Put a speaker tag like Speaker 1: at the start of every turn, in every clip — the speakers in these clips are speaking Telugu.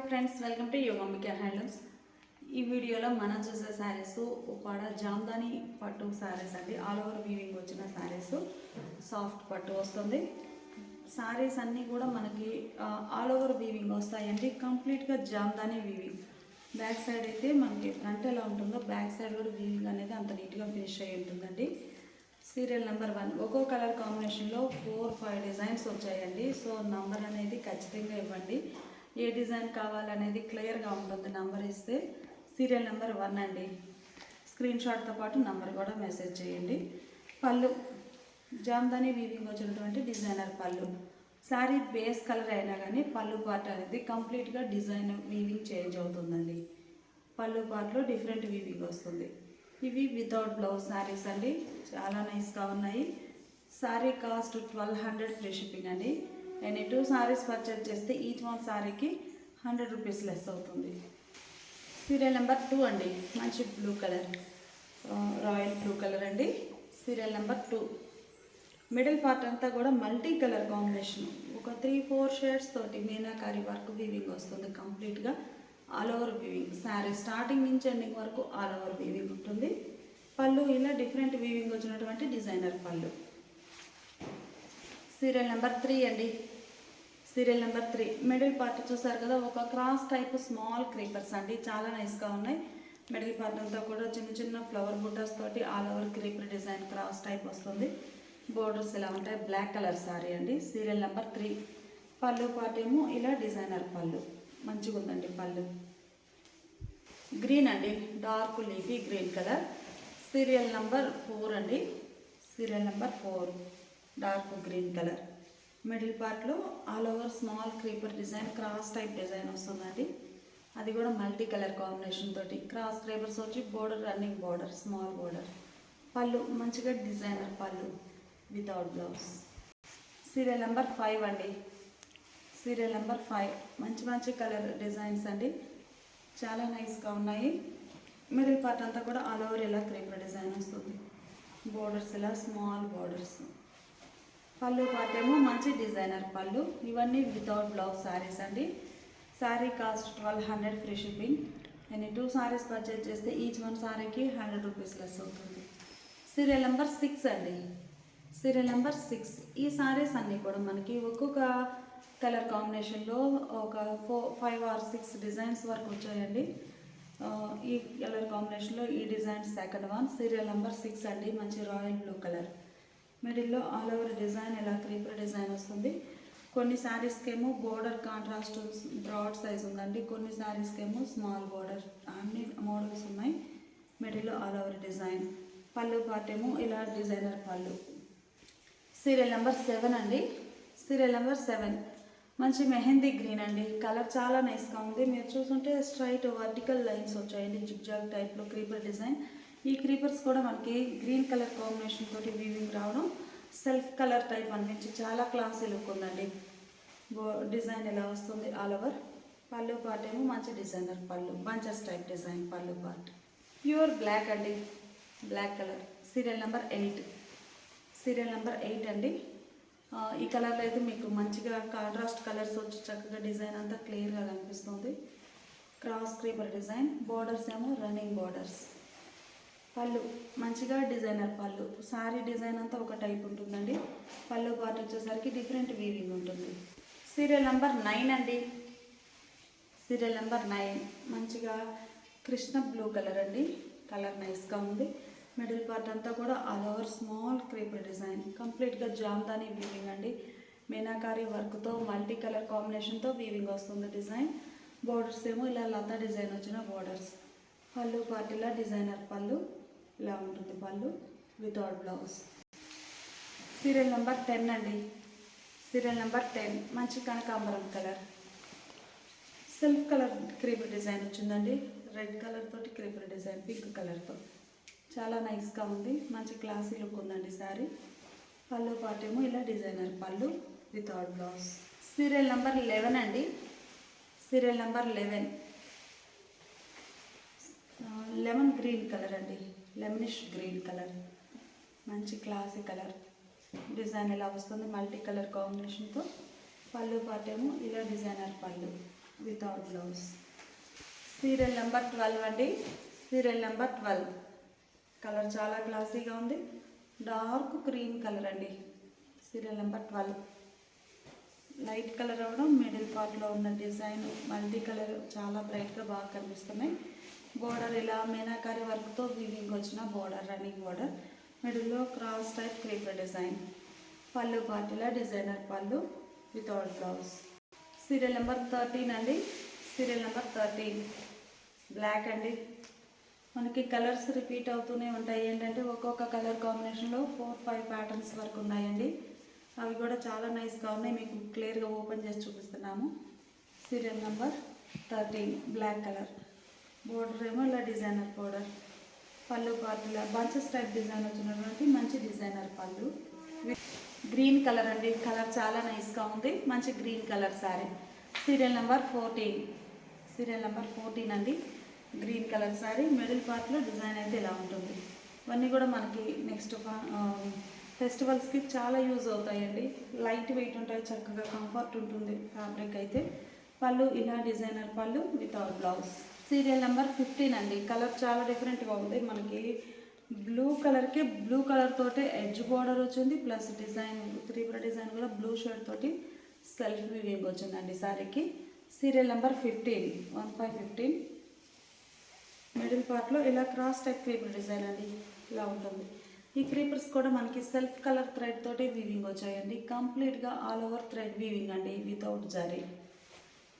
Speaker 1: Friends, welcome to Yogambika handlooms. ఈ వీడియోలో మనం చూసే శారీస్ ఉప్పాడ జామ్దాని పట్టు శారీస్ అండి. ఆల్ ఓవర్ వీవింగ్ వచ్చిన శారీస్, సాఫ్ట్ పట్టు వస్తుంది. శారీస్ అన్నీ కూడా మనకి ఆల్ ఓవర్ వీవింగ్ వస్తాయండి. కంప్లీట్గా జామ్దాని వీవింగ్. బ్యాక్ సైడ్ అయితే మనకి ఫ్రంట్ ఎలా ఉంటుందో బ్యాక్ సైడ్ కూడా వీవింగ్ అనేది అంత నీట్గా ఫినిష్ అయ్యి ఉంటుందండి. సీరియల్ నెంబర్ 1 ఒక్కో కలర్ కాంబినేషన్లో 4-5 డిజైన్స్ వచ్చాయండి. సో నంబర్ అనేది ఖచ్చితంగా ఇవ్వండి. ఏ డిజైన్ కావాలనేది క్లియర్గా ఉంటుంది నంబర్ ఇస్తే. సీరియల్ నెంబర్ 1 అండి. స్క్రీన్ షాట్తో పాటు నంబర్ కూడా మెసేజ్ చేయండి. పళ్ళు జామ్దాని వీవింగ్ వచ్చినటువంటి డిజైనర్ పళ్ళు. శారీ బేస్ కలర్ అయినా కానీ పళ్ళు పార్ట్ అనేది కంప్లీట్గా డిజైన్ వీవింగ్ చేంజ్ అవుతుందండి. పళ్ళు పార్ట్లో డిఫరెంట్ వీవింగ్ వస్తుంది. ఇవి వితౌట్ బ్లౌజ్ శారీస్ అండి. చాలా నైస్గా ఉన్నాయి. శారీ కాస్ట్ 1200 ఫ్రీ షిప్పింగ్ అండి. ఎనీ 2 శారీస్ పర్చేజ్ చేస్తే ఈచ్ వన్ శారీకి 100 రూపీస్ లెస్ అవుతుంది. సీరియల్ నెంబర్ 2 అండి. మంచి blue colour, royal blue colour అండి. Serial number 2. మిడిల్ పార్ట్ అంతా కూడా మల్టీ కలర్ కాంబినేషన్. ఒక 3-4 షేడ్స్ తోటి మీనాకారి వర్క్ వీవింగ్ వస్తుంది. కంప్లీట్గా all over weaving. Sari starting నుంచి ఎండింగ్ వరకు ఆల్ ఓవర్ వీవింగ్ ఉంటుంది. పళ్ళు ఇలా డిఫరెంట్ వీవింగ్ వచ్చినటువంటి డిజైనర్ పళ్ళు. సీరియల్ నెంబర్ 3 అండి. సీరియల్ నెంబర్ 3 మిడిల్ పార్ట్ చూసారు కదా, ఒక క్రాస్ టైప్ స్మాల్ క్రీపర్స్ అండి. చాలా నైస్గా ఉన్నాయి. మిడిల్ పార్ట్ అంతా కూడా చిన్న చిన్న ఫ్లవర్ బుటాస్ తోటి all over creeper design cross type వస్తుంది. బోర్డర్స్ ఇలా ఉంటాయి. బ్లాక్ కలర్ సారీ అండి. Serial number 3. పళ్ళు పార్ట్ ఏమో ఇలా డిజైనర్ పళ్ళు. మంచిగా ఉందండి పళ్ళు. గ్రీన్ అండి, dark leafy green colour. Serial number 4 అండి. Serial number 4 dark green colour. Middle పార్ట్లో all over small creeper design cross type design వస్తుందండి. అది కూడా మల్టీ కలర్ కాంబినేషన్ తోటి క్రాస్ క్రీపర్స్ వచ్చి border running border, small border. పళ్ళు మంచిగా డిజైనర్ పళ్ళు వితౌట్ బ్లౌజ్. సీరియల్ నెంబర్ 5 అండి. సీరియల్ నెంబర్ 5 మంచి మంచి కలర్ డిజైన్స్ అండి. చాలా నైస్గా ఉన్నాయి. మిడిల్ పార్ట్ అంతా కూడా ఆల్ ఓవర్ ఇలా క్రీపర్ డిజైన్ వస్తుంది. బోర్డర్స్ ఇలా స్మాల్ బోర్డర్స్. పళ్ళు పార్ట్ ఏమో మంచి డిజైనర్ పళ్ళు. ఇవన్నీ వితౌట్ బ్లౌజ్ శారీస్ అండి. Sari cost 1200 free shipping. Any 2 saris purchase చేస్తే ఈచ్ వన్ శారీకి 100 రూపీస్ లెస్ అవుతుంది. సీరియల్ నెంబర్ 6 అండి. Serial number 6. ఈ శారీస్ అన్నీ కూడా మనకి ఒక్కొక్క కలర్ కాంబినేషన్లో ఒక 5 or 6 డిజైన్స్ వరకు వచ్చాయండి. ఈ కలర్ కాంబినేషన్లో ఈ design second one. Serial number 6 అండి. మంచి రాయల్ బ్లూ కలర్. మిడిల్లో ఆల్ ఓవర్ డిజైన్ ఇలా క్రీపర్ డిజైన్ వస్తుంది. కొన్ని శారీస్కి ఏమో బోర్డర్ కాంట్రాస్ట్ బ్రాడ్ సైజ్ ఉందండి. కొన్ని శారీస్కి ఏమో స్మాల్ బోర్డర్. అన్ని మోడల్స్ ఉన్నాయి. మిడిల్లో ఆల్ ఓవర్ డిజైన్. పళ్ళు పార్ట్ ఏమో ఇలా డిజైనర్ పళ్ళు. సీరియల్ నెంబర్ 7 అండి. సీరియల్ నెంబర్ 7 మంచి మెహందీ గ్రీన్ అండి. కలర్ చాలా నైస్గా ఉంది. మీరు చూస్తుంటే స్ట్రైట్ వర్టికల్ లైన్స్ వచ్చాయండి. జిగ్జాగ్ టైప్లో క్రీపర్ డిజైన్. ఈ క్రీపర్స్ కూడా మనకి గ్రీన్ కలర్ కాంబినేషన్ తోటి వీవింగ్ రావడం సెల్ఫ్ కలర్ టైప్ అనిపించి చాలా క్లాసీ లుక్ ఉందండి. డిజైన్ ఇలా వస్తుంది ఆల్ ఓవర్. పళ్ళు పార్ట్ ఏమో మంచి డిజైనర్ పళ్ళు, బంచెస్ టైప్ డిజైన్ పళ్ళు పార్ట్. ప్యూర్ బ్లాక్ అండి, black colour. Serial number 8. Serial number 8 అండి. ఈ కలర్లో అయితే మీకు మంచిగా కాంట్రాస్ట్ కలర్స్ వచ్చి చక్కగా డిజైన్ అంతా క్లియర్గా కనిపిస్తుంది. Cross creeper design. బోర్డర్స్ ఏమో రన్నింగ్ బోర్డర్స్. పళ్ళు మంచిగా డిజైనర్ పళ్ళు. శారీ డిజైన్ అంతా ఒక టైప్ ఉంటుందండి. పళ్ళు పార్ట్ వచ్చేసరికి డిఫరెంట్ వీవింగ్ ఉంటుంది. సీరియల్ నెంబర్ 9 అండి. సీరియల్ నెంబర్ 9 మంచిగా కృష్ణ బ్లూ కలర్ అండి. కలర్ నైస్గా ఉంది. మిడిల్ పార్ట్ అంతా కూడా all over small creeper design. కంప్లీట్గా జామ్దాని వీవింగ్ అండి. మీనాకారి వర్క్తో మల్టీ కలర్ కాంబినేషన్తో వీవింగ్ వస్తుంది డిజైన్. బోర్డర్స్ ఏమో ఇలా లతా డిజైన్ వచ్చిన బోర్డర్స్. పళ్ళు పార్ట్ ఇలా డిజైనర్ పళ్ళు ఇలా ఉంటుంది. పళ్ళు వితౌట్ బ్లౌజ్. సీరియల్ నెంబర్ 10 అండి. సీరియల్ నెంబర్ 10 మంచి కనకాంబరం colour. Self colour creeper design వచ్చిందండి. రెడ్ కలర్ తోటి క్రీపర్ డిజైన్ పింక్ కలర్తో చాలా నైస్గా ఉంది. మంచి క్లాసీ లుక్ ఉందండి శారీ. పళ్ళు పార్ట్ ఏమో ఇలా డిజైనర్ పళ్ళు వితౌట్ బ్లౌజ్. సీరియల్ నెంబర్ 11 అండి. Serial number 11 lemon green colour అండి. Lemonish green colour. మంచి క్లాసీ కలర్. డిజైన్ ఇలా వస్తుంది మల్టీ కలర్ కాంబినేషన్తో. పళ్ళు పార్ట్ ఏమో ఇలా డిజైనర్ పళ్ళు. Without blouse. సీరియల్ నెంబర్ 12 అండి. సీరియల్ నెంబర్ 12 కలర్ చాలా క్లాసీగా ఉంది. డార్క్ క్రీమ్ కలర్ అండి. సీరియల్ నెంబర్ 12 లైట్ కలర్ అవ్వడం, మిడిల్ పార్ట్లో ఉన్న డిజైన్ మల్టీ కలర్ చాలా బ్రైట్గా బాగా కనిపిస్తున్నాయి. బోర్డర్ ఇలా మీనాకారి వర్క్తో వీవింగ్ వచ్చిన బోర్డర్, రన్నింగ్ బోర్డర్, మిడిల్లో క్రాస్ టైప్ క్రీపర్ డిజైన్. పళ్ళు పార్టీలా డిజైనర్ పళ్ళు వితౌట్ బ్లౌజ్. సీరియల్ నెంబర్ 13 అండి. సీరియల్ నెంబర్ 13 బ్లాక్ అండి. మనకి కలర్స్ రిపీట్ అవుతూనే ఉంటాయి. ఏంటంటే ఒక్కొక్క కలర్ కాంబినేషన్లో 4-5 ప్యాటర్న్స్ వరకు ఉన్నాయండి. అవి కూడా చాలా నైస్గా ఉన్నాయి. మీకు క్లియర్గా ఓపెన్ చేసి చూపిస్తున్నాము. Serial number 13 black colour. Border ఏమో ఇలా డిజైనర్ బోర్డర్. పళ్ళు పార్టీలా బంచెస్ టైప్ డిజైన్ వచ్చినటువంటి మంచి డిజైనర్ పళ్ళు. గ్రీన్ కలర్ అండి. కలర్ చాలా నైస్గా ఉంది. మంచి green colour sari. Serial number 14. Serial number 14 అండి. Green colour sari. మిడిల్ పార్ట్లో డిజైన్ అయితే ఇలా ఉంటుంది. ఇవన్నీ కూడా మనకి నెక్స్ట్ ఫెస్టివల్స్కి చాలా యూజ్ అవుతాయండి. లైట్ వెయిట్ ఉంటాయి, చక్కగా కంఫర్ట్ ఉంటుంది ఫ్యాబ్రిక్ అయితే. పళ్ళు ఇలా డిజైనర్ పళ్ళు వితౌట్ బ్లౌజ్. సీరియల్ నెంబర్ 15 అండి. కలర్ చాలా డిఫరెంట్గా ఉంది. మనకి బ్లూ కలర్కి బ్లూ కలర్ తోటి ఎడ్జ్ బోర్డర్ వచ్చింది, ప్లస్ డిజైన్ త్రిపుర డిజైన్ కూడా బ్లూ షేడ్ తోటి సెల్ఫ్ వీవింగ్ వచ్చిందండి శారీకి. సీరియల్ నెంబర్ 15 మిడిల్ పార్ట్లో ఇలా క్రాస్ టైప్ క్రీపర్ డిజైన్ అండి ఇలా ఉంటుంది. ఈ క్రీపర్స్ కూడా మనకి సెల్ఫ్ కలర్ థ్రెడ్ తోటి వీవింగ్ వచ్చాయండి. కంప్లీట్గా ఆల్ ఓవర్ థ్రెడ్ వీవింగ్ అండి వితౌట్ జరీ.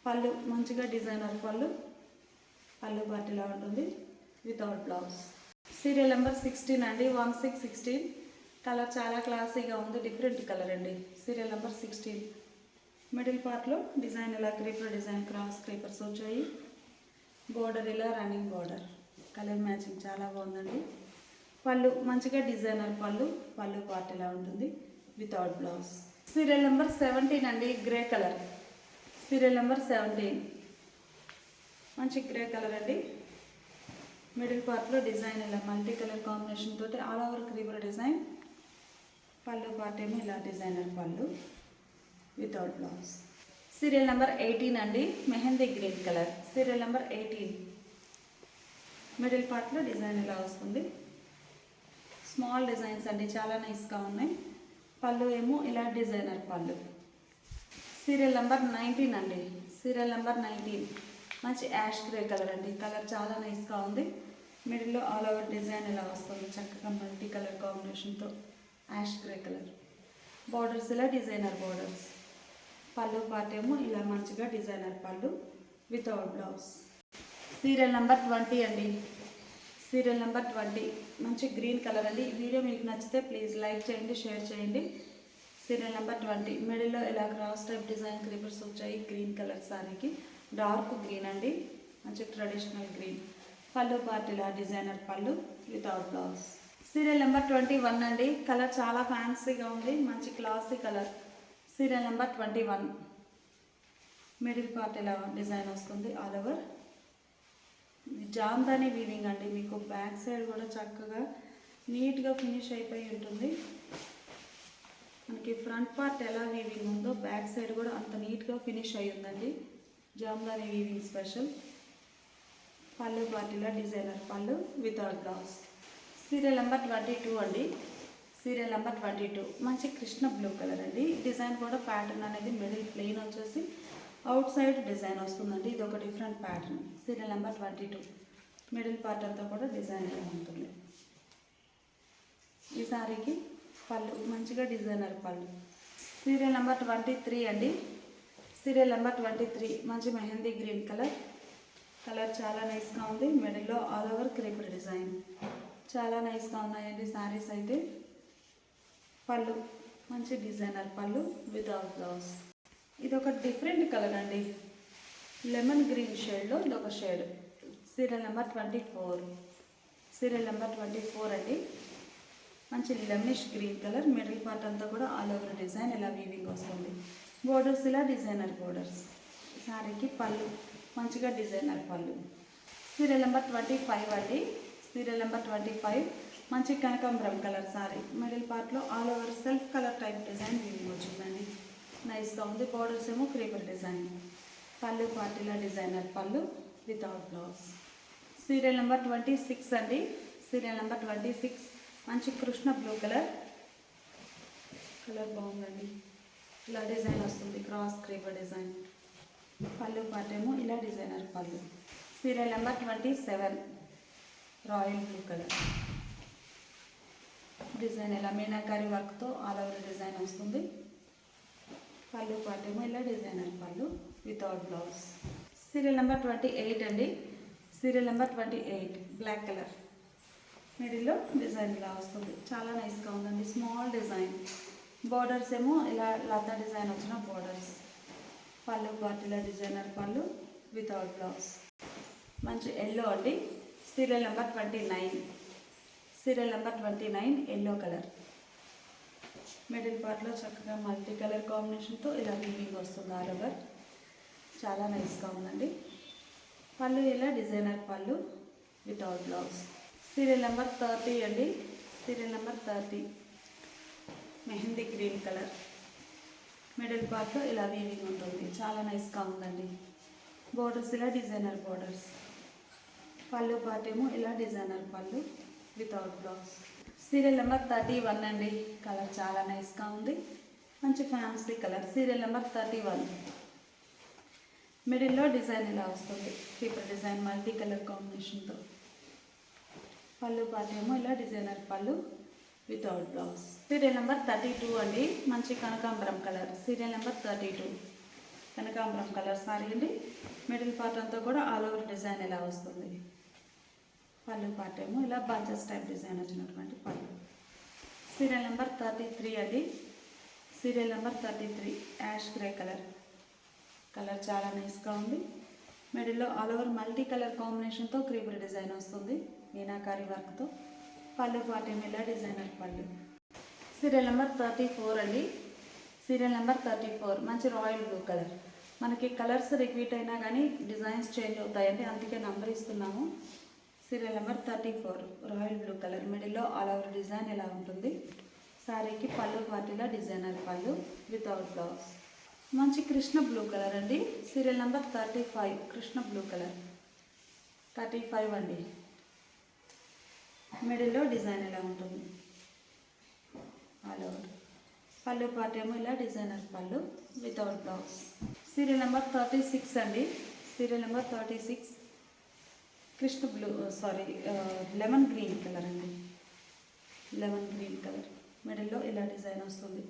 Speaker 1: పళ్ళు మంచిగా డిజైనర్ పళ్ళు పార్టీలా ఉంటుంది వితౌట్ బ్లౌజ్. సీరియల్ నెంబర్ 16 అండి. 16 కలర్ చాలా క్లాసీగా ఉంది. డిఫరెంట్ కలర్ అండి. సీరియల్ నెంబర్ 16 మిడిల్ పార్ట్లో డిజైన్ ఇలా క్రీపర్ డిజైన్ క్రాస్ క్రీపర్స్ వచ్చాయి. బోర్డర్ ఇలా రన్నింగ్ బోర్డర్. కలర్ మ్యాచింగ్ చాలా బాగుందండి. పళ్ళు మంచిగా డిజైనర్ పళ్ళు పార్టీలా ఉంటుంది వితౌట్ బ్లౌజ్. సీరియల్ నెంబర్ 17 అండి. Grey colour. సీరియల్ నెంబర్ 17 మంచి గ్రే కలర్ అండి. మిడిల్ పార్ట్లో డిజైన్ ఇలా మల్టీ కలర్ కాంబినేషన్ తోటి ఆల్ ఓవర్ క్రీపర్ డిజైన్. పళ్ళు పార్ట్ ఏమో ఇలా డిజైనర్ పళ్ళు వితౌట్ బ్లౌజ్. సీరియల్ నెంబర్ 18 అండి. Mehndi green colour. Serial number 18 middle పార్ట్లో డిజైన్ ఇలా వస్తుంది. స్మాల్ డిజైన్స్ అండి, చాలా నైస్గా ఉన్నాయి. పళ్ళు ఏమో ఇలా డిజైనర్ పళ్ళు. సీరియల్ నెంబర్ 19 అండి. సీరియల్ నెంబర్ 19 మంచి యాష్ గ్రే కలర్ అండి. కలర్ చాలా నైస్గా ఉంది. మిడిల్లో ఆల్ ఓవర్ డిజైన్ ఇలా వస్తుంది చక్కగా మల్టీ కలర్ కాంబినేషన్తో యాష్ గ్రే కలర్. బార్డర్స్ ఇలా డిజైనర్ బార్డర్స్. పళ్ళు పార్ట్ ఏమో ఇలా మంచిగా డిజైనర్ పళ్ళు వితౌట్ బ్లౌజ్. సీరియల్ నెంబర్ 20 అండి. సీరియల్ నెంబర్ 20 మంచి గ్రీన్ కలర్ అండి. ఈ వీడియో మీకు నచ్చితే ప్లీజ్ లైక్ చేయండి, షేర్ చేయండి. సీరియల్ నెంబర్ 20 మిడిల్లో ఇలా క్రాస్ టైప్ డిజైన్ క్రీపర్స్ వచ్చాయి. గ్రీన్ కలర్ శారీకి డార్క్ గ్రీన్ అండి, మంచి ట్రెడిషనల్ గ్రీన్. పళ్ళు పార్ట్ ఇలా డిజైనర్ పళ్ళు వితౌట్ బ్లౌజ్. సీరియల్ నెంబర్ 21 అండి. కలర్ చాలా ఫ్యాన్సీగా ఉంది, మంచి classy colour. Serial number 21 middle part ఇలా డిజైన్ వస్తుంది ఆల్ ఓవర్. జామ్దాని వీవింగ్ అండి. మీకు బ్యాక్ సైడ్ కూడా చక్కగా నీట్గా ఫినిష్ అయిపోయి ఉంటుంది. మనకి ఫ్రంట్ పార్ట్ ఎలా వీవింగ్ ఉందో బ్యాక్ సైడ్ కూడా అంత నీట్గా ఫినిష్ అయి ఉందండి. Jamdani weaving special. పళ్ళు పార్టీలా డిజైనర్ పళ్ళు వితౌట్ బ్లౌజ్. సీరియల్ నెంబర్ 22 అండి. సీరియల్ నెంబర్ 22 మంచి కృష్ణ బ్లూ కలర్ అండి. డిజైన్ కూడా ప్యాటర్న్ అనేది మిడిల్ ప్లెయిన్ వచ్చేసి అవుట్ సైడ్ డిజైన్ వస్తుందండి. ఇది ఒక different pattern. Serial number 22 middle part అంతా కూడా డిజైన్ ఇలా ఉంటుంది. ఈ సారీకి పళ్ళు మంచిగా డిజైనర్ పళ్ళు. సీరియల్ నెంబర్ 23 అండి. సీరియల్ నెంబర్ 23 మంచి మెహందీ గ్రీన్ కలర్. కలర్ చాలా నైస్గా ఉంది. మిడిల్లో ఆల్ ఓవర్ క్రీపర్ డిజైన్ చాలా నైస్గా ఉన్నాయండి శారీస్ అయితే. పళ్ళు మంచి డిజైనర్ పళ్ళు వితౌట్ బ్లౌజ్. ఇది ఒక డిఫరెంట్ కలర్ అండి. లెమన్ గ్రీన్ షేడ్లో ఇది ఒక shade. Serial number 24. Serial number 24 అండి. మంచి lemonish green colour. Middle part అంతా కూడా ఆల్ ఓవర్ డిజైన్ ఇలా వీవింగ్ వస్తుంది. బోర్డర్స్ ఇలా డిజైనర్ బోర్డర్స్. శారీకి పళ్ళు మంచిగా డిజైనర్ పళ్ళు. సీరియల్ నెంబర్ 25 అండి. సీరియల్ నెంబర్ 25 మంచి కనకాంబరం కలర్ సారీ. మిడిల్ పార్ట్లో all over self colour type design weaving వచ్చిందండి. నైస్గా ఉంది. బోర్డర్స్ ఏమో క్రీపర్ డిజైన్. పళ్ళు పార్టీలో డిజైనర్ పళ్ళు వితౌట్ బ్లౌజ్. సీరియల్ నెంబర్ 26 అండి. సీరియల్ నెంబర్ 26 మంచి కృష్ణ బ్లూ కలర్ బాగుందండి. ఇలా డిజైన్ వస్తుంది, క్రాస్ క్రీపర్ డిజైన్. పళ్ళు పాటేమో ఇలా డిజైనర్ పళ్ళు. Serial number 27 royal blue colour design ఇలా మీనాకారి వర్క్తో ఆల్ ఓవర్ డిజైన్ వస్తుంది. పళ్ళు పాటేమో ఇలా డిజైనర్ పళ్ళు వితౌట్ బ్లౌజ్. సీరియల్ నెంబర్ 28 అండి. సీరియల్ నెంబర్ 28 బ్లాక్ కలర్ మిడిల్లో డిజైన్ ఇలా వస్తుంది. చాలా నైస్గా ఉందండి. స్మాల్ డిజైన్, బోర్డర్స్ ఏమో ఇలా లతా డిజైన్ వచ్చిన బోర్డర్స్. పళ్ళు పార్టీలో డిజైనర్ పళ్ళు వితౌట్ బ్లౌజ్. మంచి ఎల్లో అండి. Serial number 29. Serial number 29 yellow colour. Middle పార్ట్లో చక్కగా మల్టీ కలర్ కాంబినేషన్తో ఇలా వీవింగ్ వస్తుంది ఆల్ ఓవర్. చాలా నైస్గా ఉందండి. పళ్ళు ఇలా డిజైనర్ పళ్ళు వితౌట్ బ్లౌజ్. సీరియల్ నెంబర్ 30 అండి. Serial number 30 mehndi green colour. Middle పార్ట్లో ఇలా వీవింగ్ ఉంటుంది. చాలా నైస్గా ఉందండి. బోర్డర్స్ ఇలా డిజైనర్ బోర్డర్స్. పళ్ళు పాటేమో ఇలా డిజైనర్ పళ్ళు వితౌట్ బ్లౌజ్. సీరియల్ నెంబర్ 31 అండి. కలర్ చాలా నైస్గా ఉంది. మంచి ఫ్యాన్సీ కలర్. సీరియల్ నెంబర్ 31 మిడిల్లో డిజైన్ ఇలా వస్తుంది. క్రీపర్ డిజైన్ మల్టీ కలర్ కాంబినేషన్తో. పళ్ళు పాటేమో ఇలా డిజైనర్ పళ్ళు వితౌట్ బ్లౌజ్. సీరియల్ నెంబర్ 32 అండి. మంచి కనకాంబరం కలర్. సీరియల్ నెంబర్ 32 కనకాంబరం కలర్ సారీ అండి. మిడిల్ పార్ట్ అంతా కూడా ఆల్ ఓవర్ డిజైన్ ఇలా వస్తుంది. పళ్ళు పాటేమో ఇలా బంచెస్ టైప్ డిజైన్ వచ్చినటువంటి పళ్ళు. సీరియల్ నెంబర్ 33 అండి. Serial number 33 ash grey colour. Colour చాలా నైస్గా ఉంది. మిడిల్లో ఆల్ ఓవర్ మల్టీ కలర్ కాంబినేషన్తో క్రీపర్ డిజైన్ వస్తుంది మీనాకారి వర్క్తో. పళ్ళు పాటేమో ఇలా డిజైనర్ పళ్ళు. సీరియల్ నెంబర్ 34 అండి. సీరియల్ నెంబర్ 34 మంచి రాయల్ బ్లూ కలర్. మనకి కలర్స్ రిపీట్ అయినా కానీ డిజైన్స్ చేంజ్ అవుతాయండి, అందుకే నంబర్ ఇస్తున్నాము. Serial number 34 royal blue colour. మిడిల్లో ఆల్ ఓవర్ డిజైన్ ఇలా ఉంటుంది. శారీకి పళ్ళు పార్టీలో డిజైనర్ పళ్ళు వితౌట్ బ్లౌజ్. మంచి కృష్ణ బ్లూ కలర్ అండి. Serial number 35 Krishna blue colour 35 అండి. మిడిల్లో డిజైన్ ఇలా ఉంటుంది ఆల్ ఓవర్. పళ్ళు పాటేమో ఇలా డిజైనర్ పళ్ళు వితౌట్ బ్లౌజ్. సీరియల్ నెంబర్ 36 అండి. Serial number 36 Krishna blue lemon green colour అండి. Lemon green colour. మిడిల్లో ఇలా డిజైన్ వస్తుంది.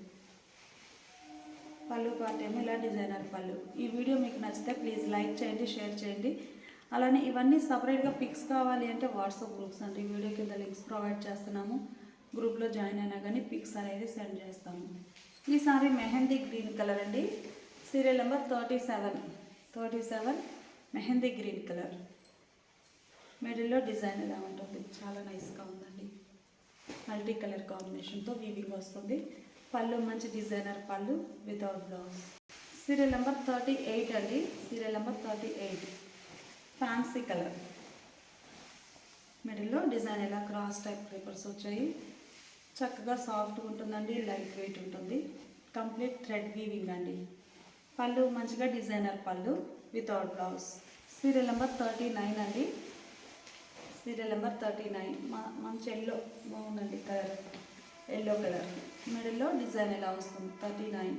Speaker 1: పళ్ళు పాటేమో ఇలా డిజైనర్ పళ్ళు. ఈ వీడియో మీకు నచ్చితే ప్లీజ్ లైక్ చేయండి, షేర్ చేయండి. అలానే ఇవన్నీ సపరేట్గా పిక్స్ కావాలి అంటే వాట్సాప్ గ్రూప్స్ అండి. వీడియో కింద లింక్స్ ప్రొవైడ్ చేస్తున్నాము. గ్రూప్లో జాయిన్ అయినా కానీ పిక్స్ అనేది సెండ్ చేస్తాము. ఈసారి మెహందీ గ్రీన్ కలర్ అండి. Serial number 37 mehndi green colour. మిడిల్లో డిజైన్ ఇలా ఉంటుంది. చాలా నైస్గా ఉందండి. మల్టీ కలర్ కాంబినేషన్తో వీవింగ్ వస్తుంది. పళ్ళు మంచి డిజైనర్ పళ్ళు వితౌట్ బ్లౌజ్. సీరియల్ నెంబర్ 38 అండి. Serial number 38 fancy colour. మిడిల్లో డిజైన్ ఇలా క్రాస్ టైప్ పేపర్స్ వచ్చాయి. చక్కగా సాఫ్ట్గా ఉంటుందండి, లైట్ వెయిట్ ఉంటుంది. కంప్లీట్ థ్రెడ్ వీవింగ్ అండి. పళ్ళు మంచిగా డిజైనర్ పళ్ళు వితౌట్ బ్లౌజ్. సీరియల్ నెంబర్ 39 అండి. సీరియల్ నెంబర్ 39 మంచి ఎల్లో బాగుందండి కలర్. Yellow colour. మిడిల్లో డిజైన్ ఇలా వస్తుంది 39.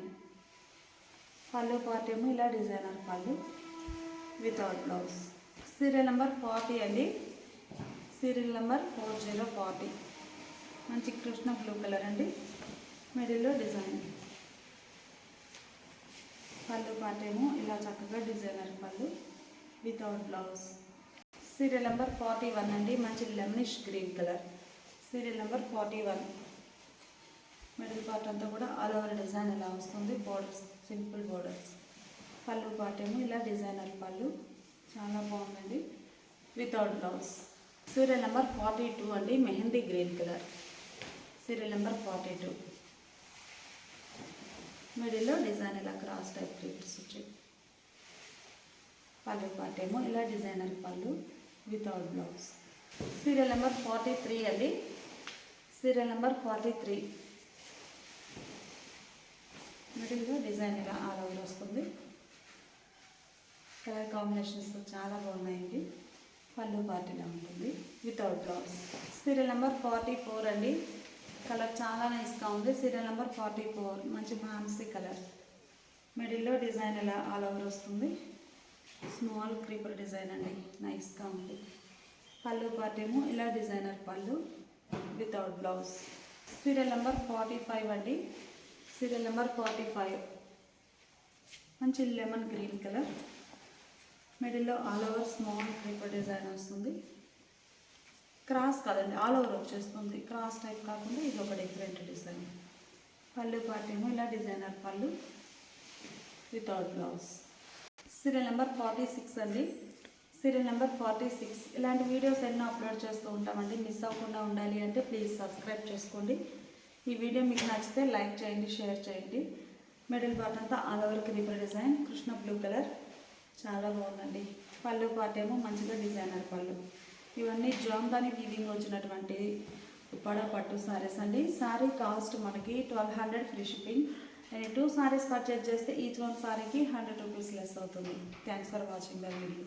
Speaker 1: పళ్ళు పాటేమో ఇలా డిజైనర్ పళ్ళు వితౌట్ బ్లౌజ్. సీరియల్ నెంబర్ 40 అండి. సీరియల్ నెంబర్ 40 మంచి కృష్ణ బ్లూ కలర్ అండి. మిడిల్లో డిజైన్. పళ్ళు పాటేమో ఇలా చక్కగా డిజైనర్ పళ్ళు వితౌట్ బ్లౌజ్. సీరియల్ నెంబర్ 41 అండి. మంచి lemonish green colour. Serial number 41 middle part అంతా కూడా ఆల్ ఓవర్ డిజైన్ ఇలా వస్తుంది. Borders simple borders. పళ్ళు పాటేమో ఇలా డిజైనర్ పళ్ళు చాలా బాగుందండి వితౌట్ బ్లౌజ్. సీరియల్ నెంబర్ 42 అండి. Mehndi green colour. Serial number 42 మిడిల్లో డిజైన్ ఇలా క్రాస్ టైప్ క్రీపర్స్ వచ్చాయి. పళ్ళు పాటేమో ఇలా డిజైనర్ పళ్ళు వితౌట్ బ్లౌజ్. సీరియల్ నెంబర్ 43 అండి. సీరియల్ నెంబర్ 43 మిడిల్లో డిజైన్ ఇలా ఆల్ ఓవర్ వస్తుంది. కలర్ కాంబినేషన్స్ చాలా బాగున్నాయండి. పళ్ళు పార్టీలా ఉంటుంది వితౌట్ బ్లౌజ్. సీరియల్ నెంబర్ 44 అండి. కలర్ చాలా నైస్గా ఉంది. సీరియల్ నెంబర్ 44 మంచి ఫ్యాన్సీ కలర్. మిడిల్లో డిజైన్ ఇలా ఆల్ ఓవర్ వస్తుంది. స్మాల్ క్రీపర్ డిజైన్ అండి, నైస్గా ఉంది. పళ్ళు పార్టీమో ఇలా డిజైనర్ పళ్ళు వితౌట్ బ్లౌజ్. సీరియల్ నెంబర్ 45 అండి. సీరియల్ నెంబర్ 45 మంచి లెమన్ గ్రీన్ కలర్. మిడిల్లో all over small creeper design వస్తుంది. క్రాస్ కాదండి, ఆల్ ఓవర్ వచ్చేస్తుంది. క్రాస్ టైప్ కాకుండా ఇది ఒక డిఫరెంట్ డిజైన్. పళ్ళు పార్టీమో ఇలా డిజైనర్ పళ్ళు వితౌట్ బ్లౌజ్. సీరియల్ నెంబర్ 46 అండి. Serial number 46. ఇలాంటి వీడియోస్ ఎన్నో అప్లోడ్ చేస్తూ ఉంటామండి. మిస్ అవ్వకుండా ఉండాలి అంటే ప్లీజ్ సబ్స్క్రైబ్ చేసుకోండి. ఈ వీడియో మీకు నచ్చితే లైక్ చేయండి, షేర్ చేయండి. మిడిల్ పార్ట్ అంతా all over creeper design, Krishna blue colour చాలా బాగుందండి. పళ్ళు పార్ట్ ఏమో మంచిగా డిజైనర్ పళ్ళు. ఇవన్నీ జామ్దాని వీవింగ్ వచ్చినటువంటి ఉప్పాడ పట్టు సారీస్ అండి. సారీ కాస్ట్ మనకి 1200 ఫ్రీ షిప్పింగ్. నేను 2 సారీస్ పర్చేజ్ చేస్తే ఈచ్ వన్ సారీకి 100 రూపీస్ లెస్ అవుతుంది. Thanks for watching the video.